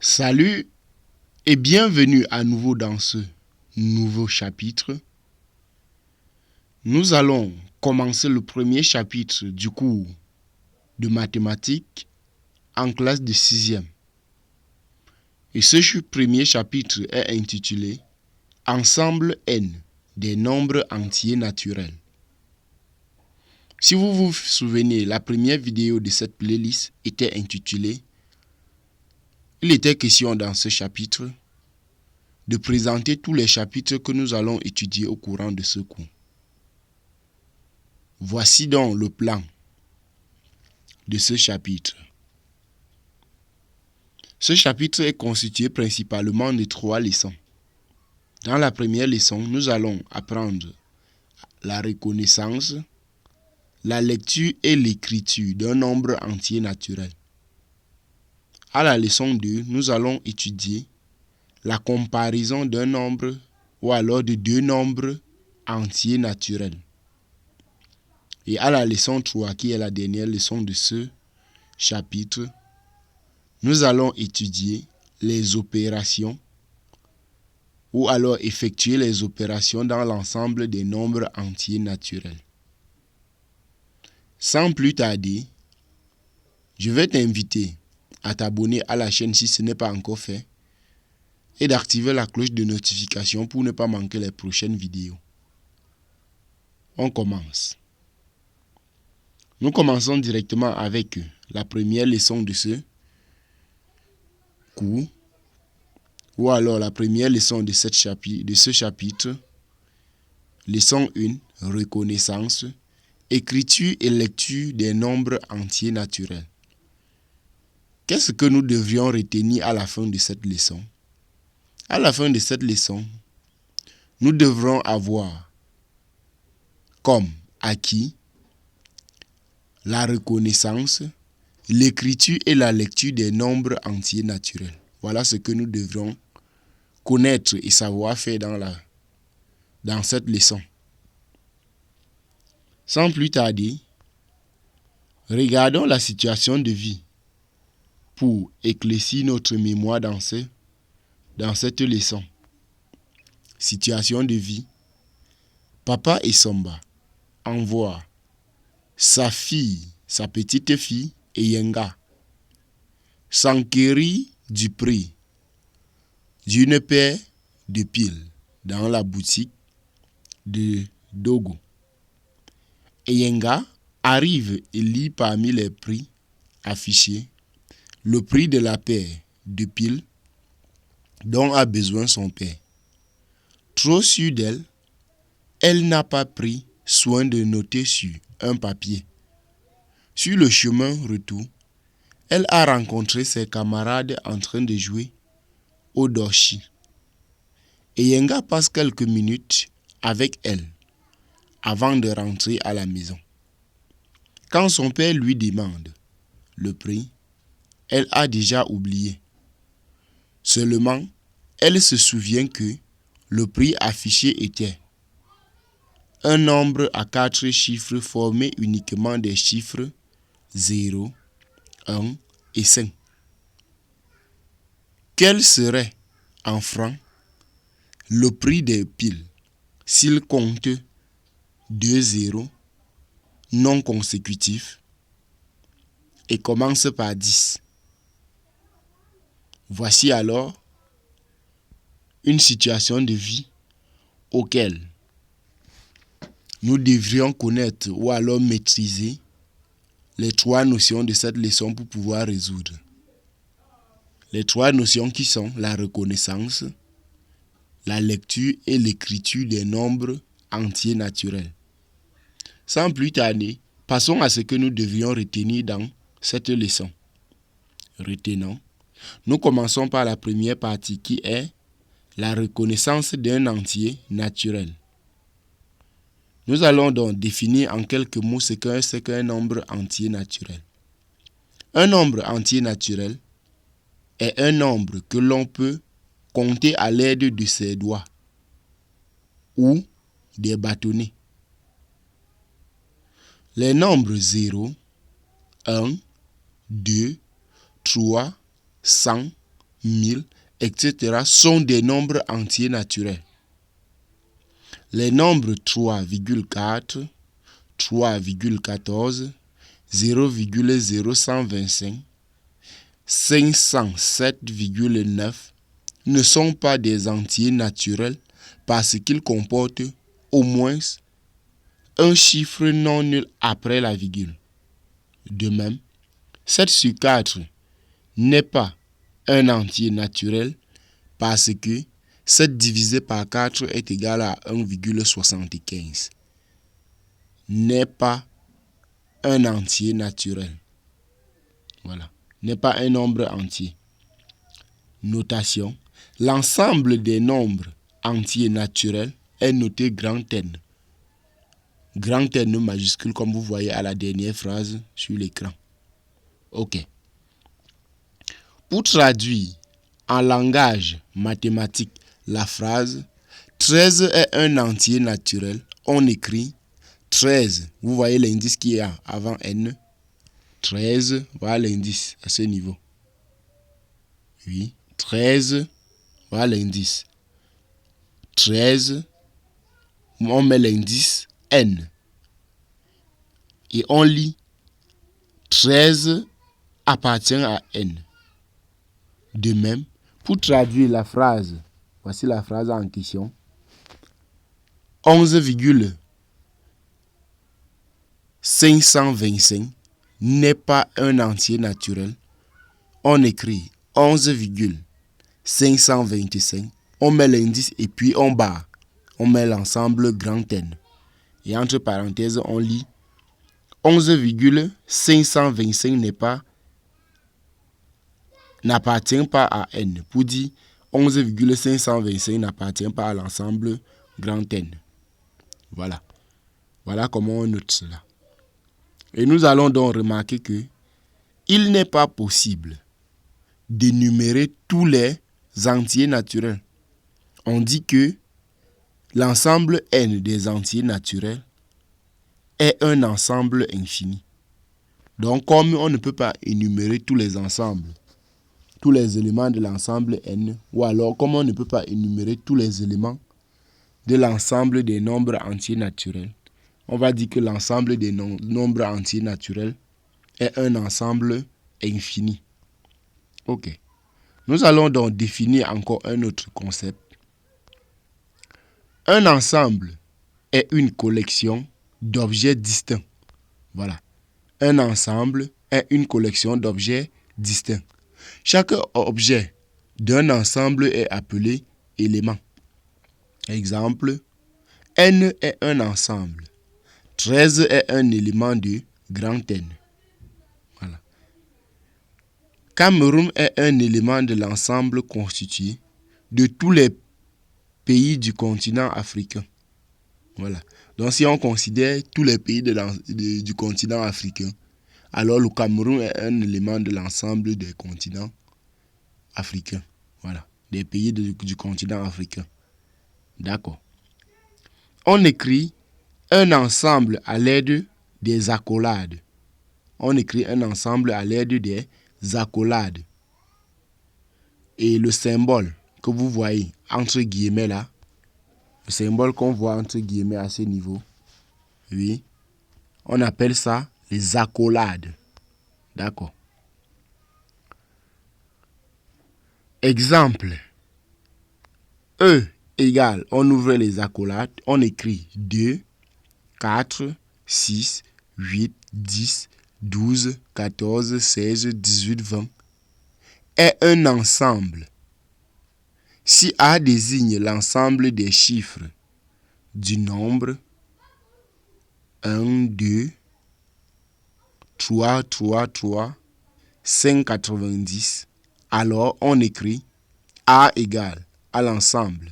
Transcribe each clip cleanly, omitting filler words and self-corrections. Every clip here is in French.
Salut et bienvenue à nouveau dans ce nouveau chapitre. Nous allons commencer le premier chapitre du cours de mathématiques en classe de 6e. Et ce premier chapitre est intitulé « Ensemble n des nombres entiers naturels ». Si vous vous souvenez, la première vidéo de cette playlist était intitulée « Il était question dans ce chapitre de présenter tous les chapitres que nous allons étudier au courant de ce cours. » Voici donc le plan de ce chapitre. Ce chapitre est constitué principalement de 3 leçons. Dans la première leçon, nous allons apprendre la reconnaissance, la lecture et l'écriture d'un nombre entier naturel. À la leçon 2, nous allons étudier la comparaison d'un nombre ou alors de 2 nombres entiers naturels. Et à la leçon 3, qui est la dernière leçon de ce chapitre, nous allons étudier les opérations ou alors effectuer les opérations dans l'ensemble des nombres entiers naturels. Sans plus tarder, je vais t'inviter à t'abonner à la chaîne si ce n'est pas encore fait et d'activer la cloche de notification pour ne pas manquer les prochaines vidéos. On commence. Nous commençons directement avec la première leçon de ce cours, ou alors la première leçon de ce chapitre, leçon 1, reconnaissance, écriture et lecture des nombres entiers naturels. Qu'est-ce que nous devrions retenir à la fin de cette leçon? À la fin de cette leçon, nous devrons avoir comme acquis la reconnaissance, l'écriture et la lecture des nombres entiers naturels. Voilà ce que nous devrons connaître et savoir faire dans cette leçon. Sans plus tarder, regardons la situation de vie pour éclaircir notre mémoire dans cette leçon. Situation de vie. Papa et Samba envoient sa petite fille, Eyenga, s'enquérir du prix d'une paire de piles dans la boutique de Dogo. Eyenga arrive et lit parmi les prix affichés le prix de la paire de piles dont a besoin son père. Trop sûre d'elle, elle n'a pas pris soin de noter sur un papier. Sur le chemin retour, elle a rencontré ses camarades en train de jouer au dorchi. Eyenga passe quelques minutes avec elle avant de rentrer à la maison. Quand son père lui demande le prix, elle a déjà oublié. Seulement, elle se souvient que le prix affiché était un nombre à 4 chiffres formé uniquement des chiffres 0, 1 et 5. Quel serait, en francs, le prix des piles s'il compte 2 zéros non consécutifs et commence par 10? Voici alors une situation de vie auquel nous devrions connaître ou alors maîtriser les 3 notions de cette leçon pour pouvoir résoudre. Les 3 notions qui sont la reconnaissance, la lecture et l'écriture des nombres entiers naturels. Sans plus tarder, passons à ce que nous devrions retenir dans cette leçon. Retenons. Nous commençons par la première partie qui est la reconnaissance d'un entier naturel. Nous allons donc définir en quelques mots ce qu'un nombre entier naturel. Un nombre entier naturel est un nombre que l'on peut compter à l'aide de ses doigts ou des bâtonnets. Les nombres 0, 1, 2, 3, 100, 1000, etc. sont des nombres entiers naturels. Les nombres 3,4, 3,14, 0,0125, 507,9 ne sont pas des entiers naturels parce qu'ils comportent au moins un chiffre non nul après la virgule. De même, 7 sur 4 n'est pas un entier naturel parce que 7 divisé par 4 est égal à 1,75. N'est pas un entier naturel. Voilà. N'est pas un nombre entier. Notation. L'ensemble des nombres entiers naturels est noté grand N. Grand N majuscule comme vous voyez à la dernière phrase sur l'écran. Ok. Pour traduire en langage mathématique la phrase 13 est un entier naturel, on écrit 13. Vous voyez l'indice qui est avant N. 13, voilà l'indice à ce niveau. Oui, 13, voilà l'indice. 13, on met l'indice N. Et on lit 13 appartient à N. De même, pour traduire la phrase, voici la phrase en question. 11,525 n'est pas un entier naturel. On écrit 11,525. On met l'indice et puis on barre. On met l'ensemble grand N. Et entre parenthèses, on lit 11,525 n'appartient pas à N. Pour dire 11,525 n'appartient pas à l'ensemble grand N. Voilà. Voilà comment on note cela. Et nous allons donc remarquer que il n'est pas possible d'énumérer tous les entiers naturels. On dit que l'ensemble N des entiers naturels est un ensemble infini. Donc, comme on ne peut pas énumérer tous les ensembles, tous les éléments de l'ensemble N, ou alors comme on ne peut pas énumérer tous les éléments de l'ensemble des nombres entiers naturels, on va dire que l'ensemble des nombres entiers naturels est un ensemble infini. Ok. Nous allons donc définir encore un autre concept. Un ensemble est une collection d'objets distincts. Voilà. Un ensemble est une collection d'objets distincts. Chaque objet d'un ensemble est appelé élément. Exemple, N est un ensemble. 13 est un élément de grand N. Voilà. Cameroun est un élément de l'ensemble constitué de tous les pays du continent africain. Voilà. Donc si on considère tous les pays du continent africain, alors le Cameroun est un élément de l'ensemble des continents africains. Voilà. Des pays du continent africain. D'accord. On écrit un ensemble à l'aide des accolades. On écrit un ensemble à l'aide des accolades. Et le symbole que vous voyez entre guillemets là, le symbole qu'on voit entre guillemets à ce niveau, oui, on appelle ça les accolades. D'accord. Exemple. E égale, on ouvre les accolades, on écrit 2, 4, 6, 8, 10, 12, 14, 16, 18, 20 est un ensemble. Si A désigne l'ensemble des chiffres du nombre 1, 2, 3, 3, 3, 5, 90, alors on écrit A égale à l'ensemble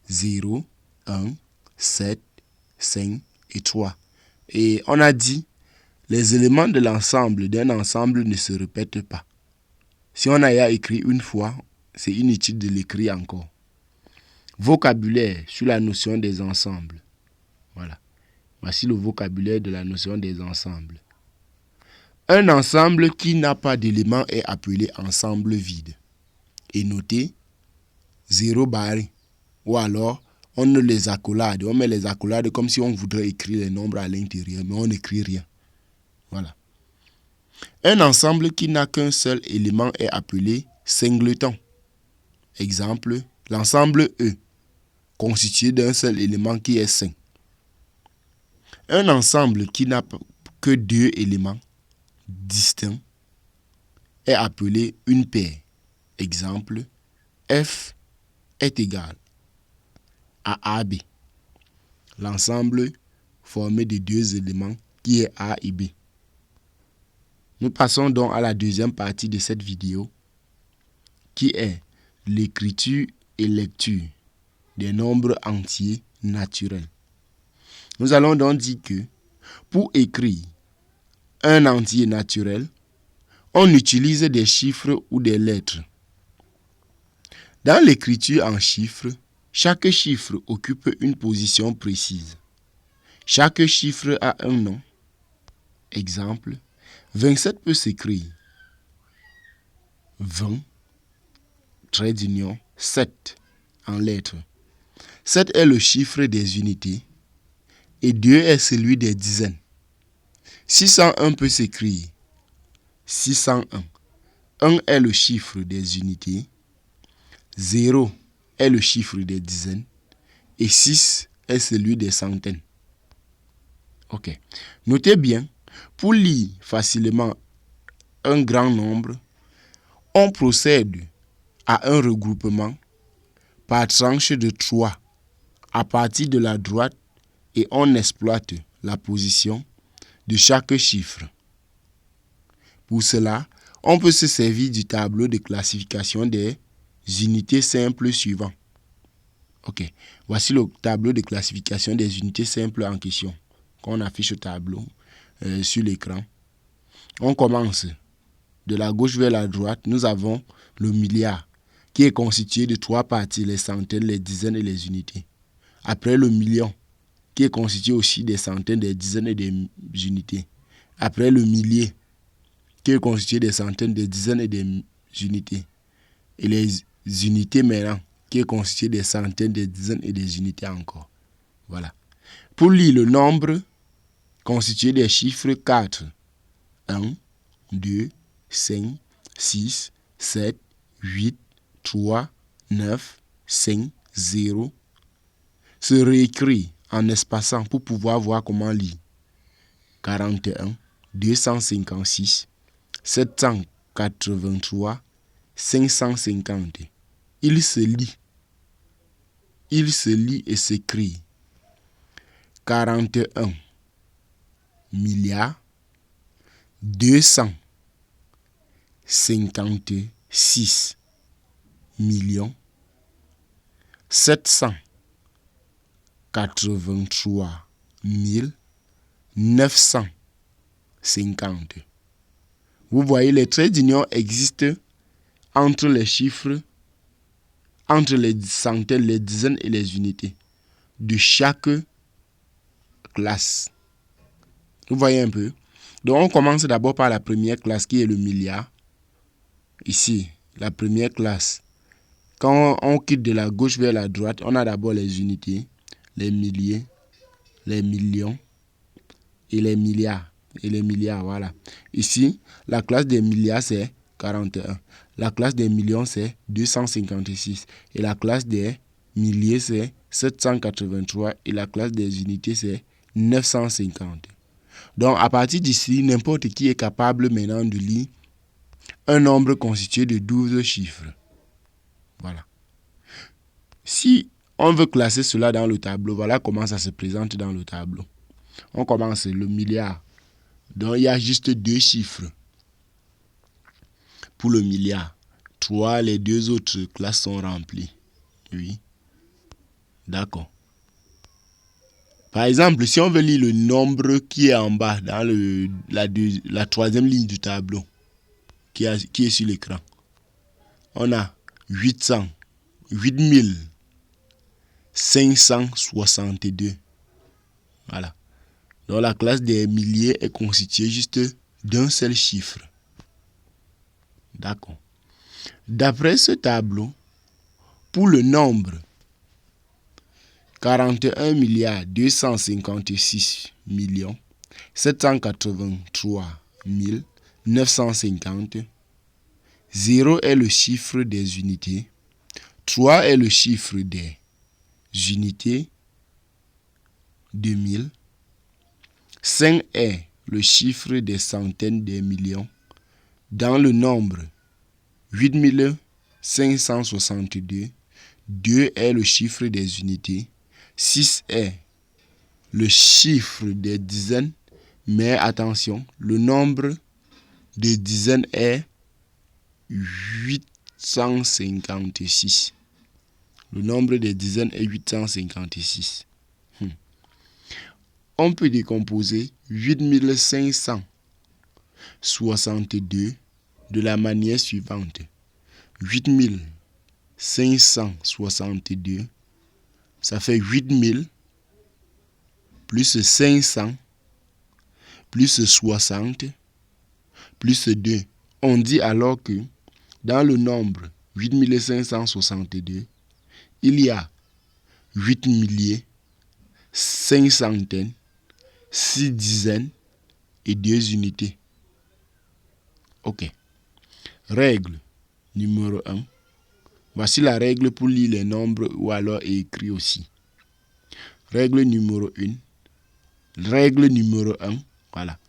0, 1, 7, 5 et 3. Et on a dit, les éléments de l'ensemble d'un ensemble ne se répètent pas. Si on a écrit une fois, c'est inutile de l'écrire encore. Vocabulaire sur la notion des ensembles. Voilà. Voici le vocabulaire de la notion des ensembles. Un ensemble qui n'a pas d'éléments est appelé ensemble vide. est noté 0 barré. Ou alors, on ne les accolade. On met les accolades comme si on voudrait écrire les nombres à l'intérieur, mais on n'écrit rien. Voilà. Un ensemble qui n'a qu'un seul élément est appelé singleton. Exemple, l'ensemble E, constitué d'un seul élément qui est 5. Un ensemble qui n'a que 2 éléments distincts est appelé une paire. Exemple, F est égal à AB. L'ensemble formé de 2 éléments qui est A et B. Nous passons donc à la deuxième partie de cette vidéo qui est l'écriture et lecture des nombres entiers naturels. Nous allons donc dire que pour écrire un entier naturel, on utilise des chiffres ou des lettres. Dans l'écriture en chiffres, chaque chiffre occupe une position précise. Chaque chiffre a un nom. Exemple, 27 peut s'écrire 20, trait d'union, 7 en lettres. 7 est le chiffre des unités et 2 est celui des dizaines. 601 peut s'écrire 601. 1 est le chiffre des unités, 0 est le chiffre des dizaines et 6 est celui des centaines. Ok. Notez bien, pour lire facilement un grand nombre, on procède à un regroupement par tranche de 3 à partir de la droite et on exploite la position de chaque chiffre. Pour cela, on peut se servir du tableau de classification des unités simples suivant. Ok, voici le tableau de classification des unités simples en question qu'on affiche au tableau sur l'écran. On commence de la gauche vers la droite. Nous avons le milliard qui est constitué de 3 parties, les centaines, les dizaines et les unités. Après le million qui est constitué aussi des centaines, des dizaines et des unités. Après le millier qui est constitué des centaines, des dizaines et des unités. Et les unités maintenant qui est constitué des centaines, des dizaines et des unités encore. Voilà. Pour lire le nombre constitué des chiffres 4, 1, 2, 5, 6, 7, 8, 3, 9, 5, 0, se réécrit en espaçant pour pouvoir voir comment lire. 41, 256, 783, 550. Il se lit et s'écrit 41 milliards 256 millions 783 950. Vous voyez, les traits d'union existent entre les chiffres, entre les centaines, les dizaines et les unités de chaque classe. Vous voyez un peu? Donc on commence d'abord par la première classe qui est le milliard. Ici, la première classe. Quand on quitte de la gauche vers la droite, on a d'abord les unités, les milliers, les millions et les milliards. Et les milliards, voilà. Ici, la classe des milliards, c'est 41. La classe des millions, c'est 256. Et la classe des milliers, c'est 783. Et la classe des unités, c'est 950. Donc, à partir d'ici, n'importe qui est capable maintenant de lire un nombre constitué de 12 chiffres. Voilà. Si on veut classer cela dans le tableau, voilà comment ça se présente dans le tableau. On commence le milliard. Donc, il y a juste 2 chiffres pour le milliard. 3, les 2 autres classes sont remplies. Oui. D'accord. Par exemple, si on veut lire le nombre qui est en bas, dans la troisième ligne du tableau, qui est sur l'écran, on a 8562. Voilà. Donc la classe des milliers est constituée juste d'un seul chiffre. D'accord. D'après ce tableau, pour le nombre 41 256 783 950, 0 est le chiffre des unités, 3 est le chiffre des unités de 1000, 5 est le chiffre des centaines des millions. Dans le nombre 8562, 2 est le chiffre des unités, 6 est le chiffre des dizaines, mais attention, le nombre de dizaines est 856. Le nombre des dizaines est 856. On peut décomposer 8562 de la manière suivante. 8562, ça fait 8000 plus 500 plus 60 plus 2. On dit alors que dans le nombre 8562, il y a 8 milliers, 5 centaines, 6 dizaines et 2 unités. Ok. Règle numéro 1. Voici la règle pour lire les nombres ou alors écrire aussi. Règle numéro 1. Règle numéro 1. Voilà.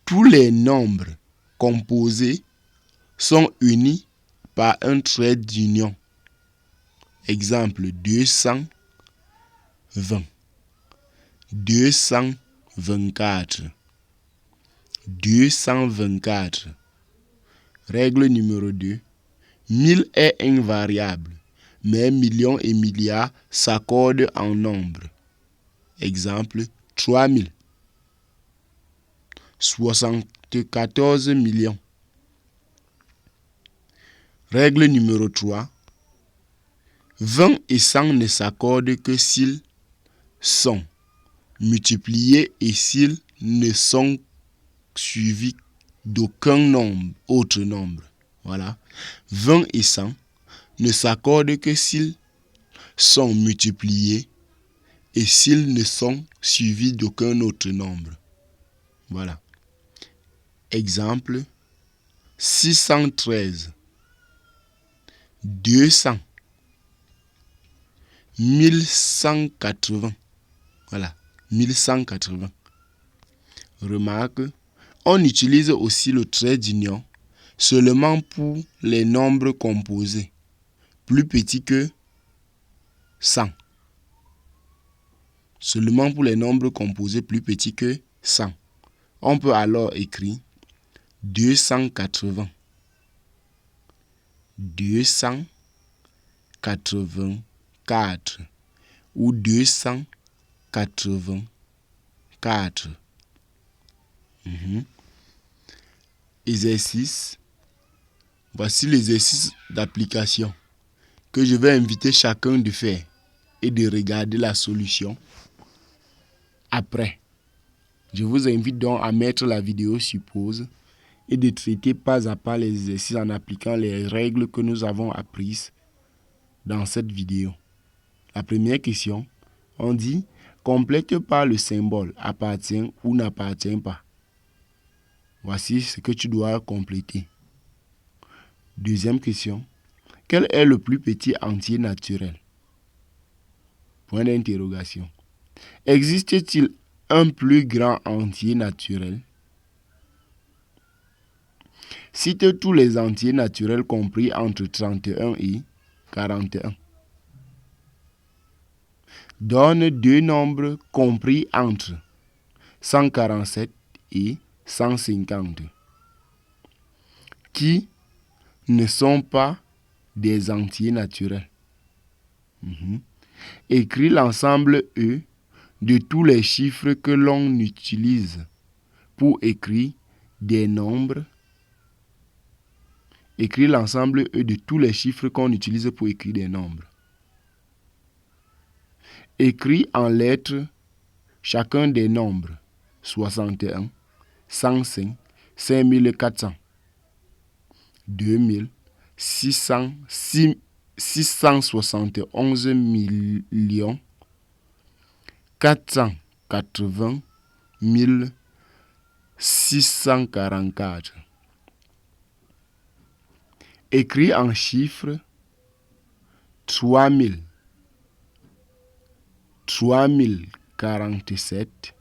Tous les nombres composés sont unis par un trait d'union. Exemple 220, 224, 224. Règle numéro 2. 1000 est invariable, mais millions et milliards s'accordent en nombre. Exemple 3000, 74 millions. Règle numéro 3. 20 et 100 ne s'accordent que s'ils sont multipliés et s'ils ne sont suivis d'aucun autre nombre. Voilà. 20 et 100 ne s'accordent que s'ils sont multipliés et s'ils ne sont suivis d'aucun autre nombre. Voilà. Exemple 613, 200, 1180. Voilà, 1180. Remarque, on utilise aussi le trait d'union seulement pour les nombres composés plus petits que 100. Seulement pour les nombres composés plus petits que 100. On peut alors écrire 280, 284 ou 284. Exercice. Voici l'exercice d'application que je vais inviter chacun de faire et de regarder la solution après. Je vous invite donc à mettre la vidéo sur pause et de traiter pas à pas les exercices en appliquant les règles que nous avons apprises dans cette vidéo. La première question, on dit « Complète par le symbole appartient ou n'appartient pas ». Voici ce que tu dois compléter. Deuxième question, quel est le plus petit entier naturel? Point d'interrogation. Existe-t-il un plus grand entier naturel? Cite tous les entiers naturels compris entre 31 et 41. Donne deux nombres compris entre 147 et 150, qui ne sont pas des entiers naturels. Écris l'ensemble E de tous les chiffres que l'on utilise pour écrire des nombres. Écris l'ensemble E de tous les chiffres qu'on utilise pour écrire des nombres. Écris en lettres chacun des nombres 61, 105, 5400, 2000, 671 millions 480 644. Écrit en chiffres 3047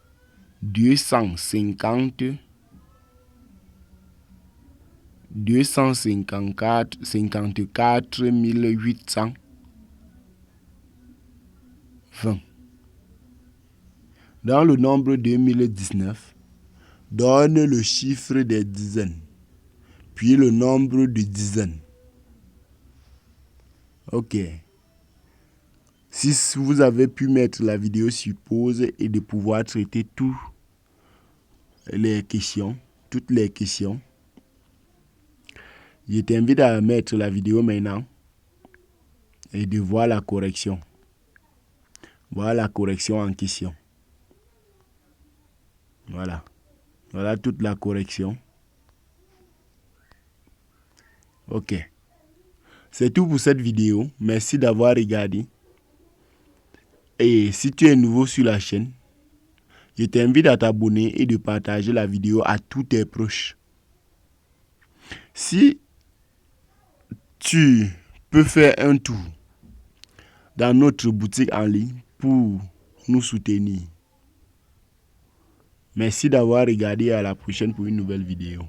254 820. Dans le nombre 2019, donne le chiffre des dizaines, puis le nombre de dizaines. Ok. Si vous avez pu mettre la vidéo sur pause et de pouvoir traiter toutes les questions, je t'invite à mettre la vidéo maintenant et de voir la correction. Voilà la correction en question. Voilà. Voilà toute la correction. Ok. C'est tout pour cette vidéo. Merci d'avoir regardé. Et si tu es nouveau sur la chaîne, je t'invite à t'abonner et de partager la vidéo à tous tes proches. Si tu peux faire un tour dans notre boutique en ligne pour nous soutenir. Merci d'avoir regardé, à la prochaine pour une nouvelle vidéo.